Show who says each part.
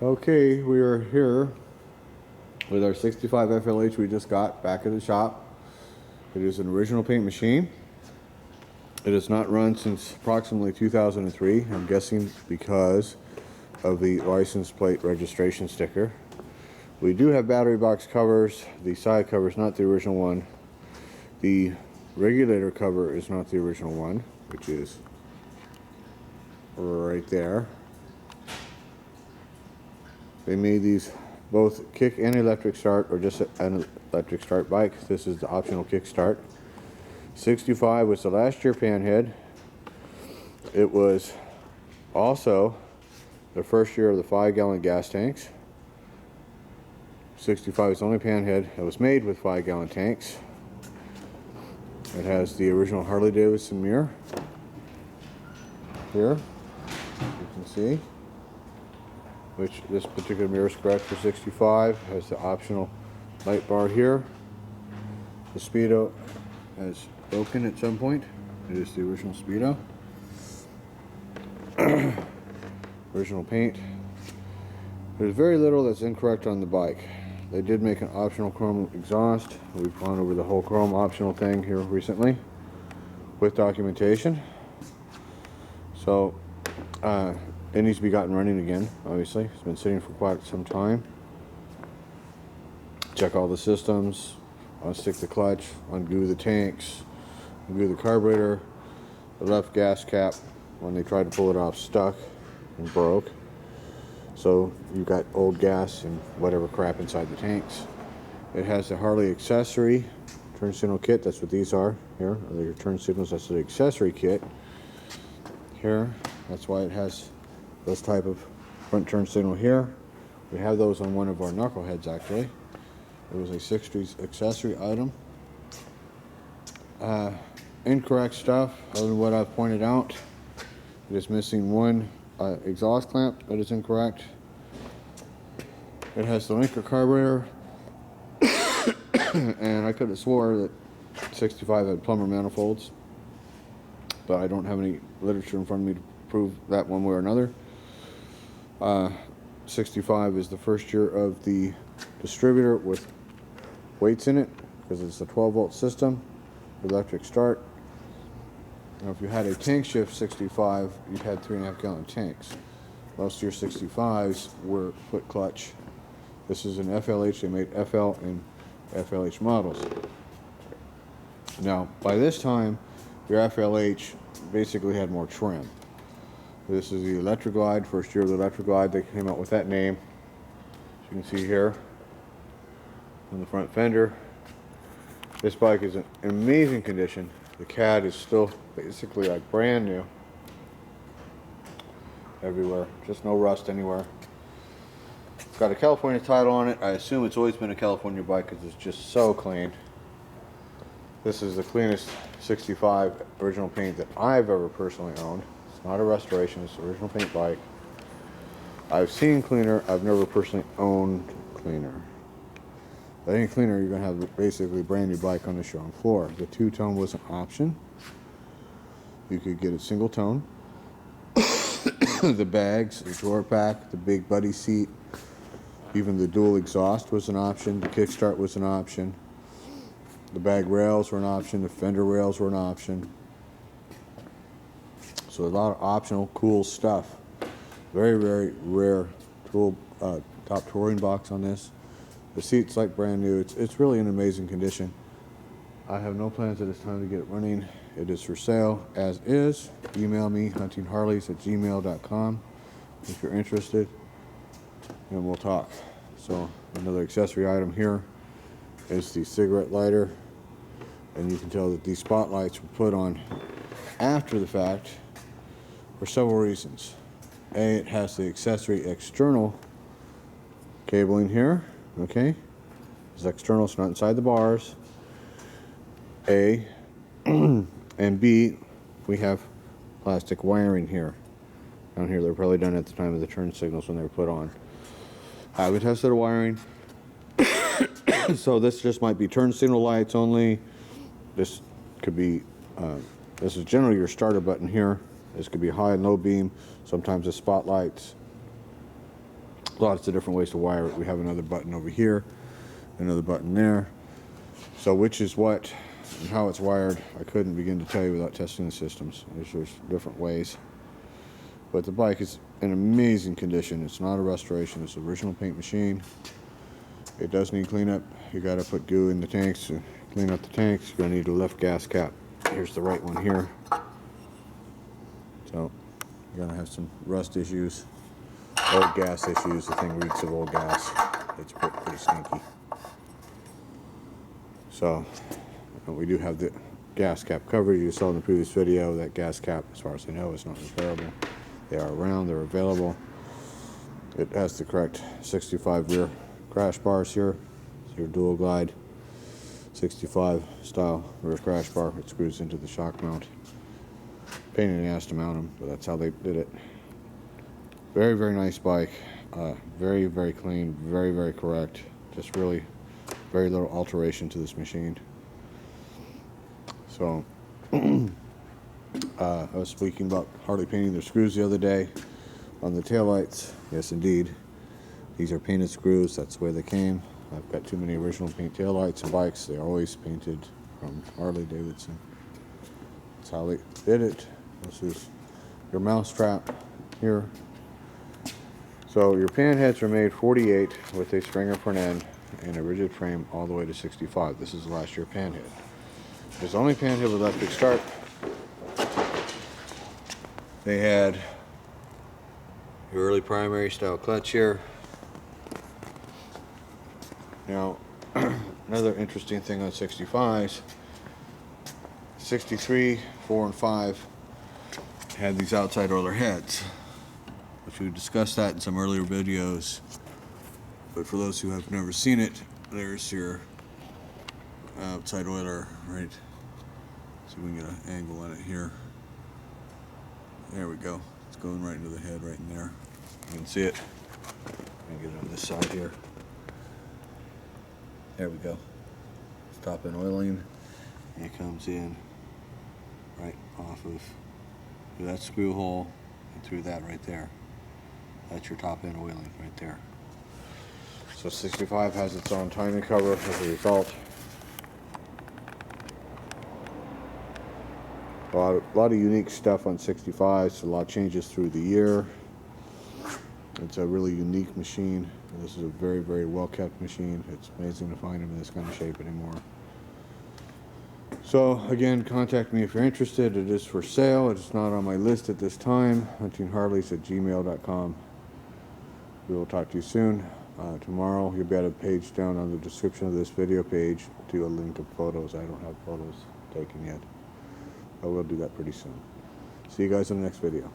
Speaker 1: Okay, we are here with our 65 FLH we just got back at the shop. It is an original paint machine. It has not run since approximately 2003, I'm guessing because of the license plate registration sticker. We do have battery box covers. The side cover is not the original one. The regulator cover is not the original one, which is right there. They made these both kick and electric start, or just an electric start bike. This is the optional kick start. 65 was the last year Panhead. It was also the first year of the 5-gallon gas tanks. 65 is the only Panhead that was made with 5-gallon tanks. It has the original Harley Davidson mirror here, you can see, which this particular mirror is correct for 65. Has the optional light bar here. The Speedo has broken at some point. It is the original Speedo. Original paint. There's very little that's incorrect on the bike. They did make an optional chrome exhaust. We've gone over the whole chrome optional thing here recently with documentation. So it needs to be gotten running again, obviously. It's been sitting for quite some time. Check all the systems, unstick the clutch, undo the tanks, undo the carburetor. The left gas cap, when they tried to pull it off, stuck and broke. So you've got old gas and whatever crap inside the tanks. It has the Harley accessory turn signal kit. That's what these are here. Are your turn signals? That's the accessory kit here. That's why it has this type of front turn signal here. We have those on one of our knuckleheads actually. It was a 60s accessory item. Incorrect stuff, other than what I've pointed out. It is missing one exhaust clamp that is incorrect. It has the linker carburetor. And I could have swore that 65 had plumber manifolds, but I don't have any literature in front of me to prove that one way or another. 65 is the first year of the distributor with weights in it, because it's a 12-volt system, electric start. Now if you had a tank shift 65, you had 3.5-gallon tanks. Most of your 65s were foot clutch. This is an FLH. They made FL and FLH models. Now by this time your FLH basically had more trim. This is the Electric Glide, first year of the Electric Glide. They came out with that name. As you can see here on the front fender. This bike is in amazing condition. The CAD is still basically like brand new everywhere, just no rust anywhere. It's got a California title on it. I assume it's always been a California bike because it's just so clean. This is the cleanest 65 original paint that I've ever personally owned. It's not a restoration, it's an original paint bike. I've seen cleaner, I've never personally owned cleaner. But any cleaner, you're going to have basically a brand new bike on the showroom floor. The two-tone was an option. You could get a single tone. The bags, the drawer pack, the big buddy seat, even the dual exhaust was an option. The kickstart was an option. The bag rails were an option. The fender rails were an option. So a lot of optional cool stuff. Very, very rare tool, top touring box on this. The seat's like brand new. It's really in amazing condition. I have no plans at this time to get it running. It is for sale as is. Email me, huntingharleys@gmail.com if you're interested, and we'll talk. So another accessory item here is the cigarette lighter, and you can tell that these spotlights were put on after the fact for several reasons. A, it has the accessory external cabling here. Okay, it's external, it's not inside the bars. A, and B, we have plastic wiring here. Down here, they're probably done at the time of the turn signals when they were put on. I would tested the wiring. So this just might be turn signal lights only. This could be, this is generally your starter button here. This could be high and low beam, sometimes the spotlights. Lots of different ways to wire it. We have another button over here, another button there. So which is what and how it's wired, I couldn't begin to tell you without testing the systems. There's different ways. But the bike is in amazing condition. It's not a restoration. It's an original paint machine. It does need cleanup. You got to put goo in the tanks to clean up the tanks. You're going to need a lift gas cap. Here's the right one here. So you're going to have some rust issues, old gas issues. The thing reeks of old gas. It's pretty stinky. So we do have the gas cap covered. You saw in the previous video that gas cap, as far as I know, is not repairable. They are around. They're available. It has the correct 65 rear crash bars here. It's your dual glide 65 style rear crash bar. It screws into the shock mount. Pain in the ass to mount them, but that's how they did it. Very, very nice bike. Very, very clean. Very, very correct. Just really very little alteration to this machine. So I was speaking about Harley painting their screws the other day on the taillights. Yes, indeed. These are painted screws. That's the way they came. I've got too many original paint taillights and bikes. They're always painted from Harley Davidson. That's how they did it. This is your mouse trap here. So your panheads are made 48 with a stringer for an end and a rigid frame all the way to 65. This is the last year panhead. There's the only panhead with electric start. They had your early primary style clutch here. Now, another interesting thing on 65s, 63, 4, and 5 had these outside oiler heads, which we discussed that in some earlier videos. But for those who have never seen it, there's your outside oiler, right? So we can get an angle on it here. There we go. It's going right into the head right in there. You can see it. I'm gonna get it on this side here. There we go. Stop in oiling. It comes in right off of through that screw hole and through that right there. That's your top end oiling right there. So 65 has its own timing cover as a result. A lot of unique stuff on 65s. A lot of changes through the year. It's a really unique machine. This is a very, very well kept machine. It's amazing to find them in this kind of shape anymore. So again, contact me if you're interested. It is for sale. It's not on my list at this time. huntingharleys@gmail.com. We will talk to you soon. Tomorrow you'll be at a page down on the description of this video page to a link to photos. I don't have photos taken yet. I will do that pretty soon. See you guys in the next video.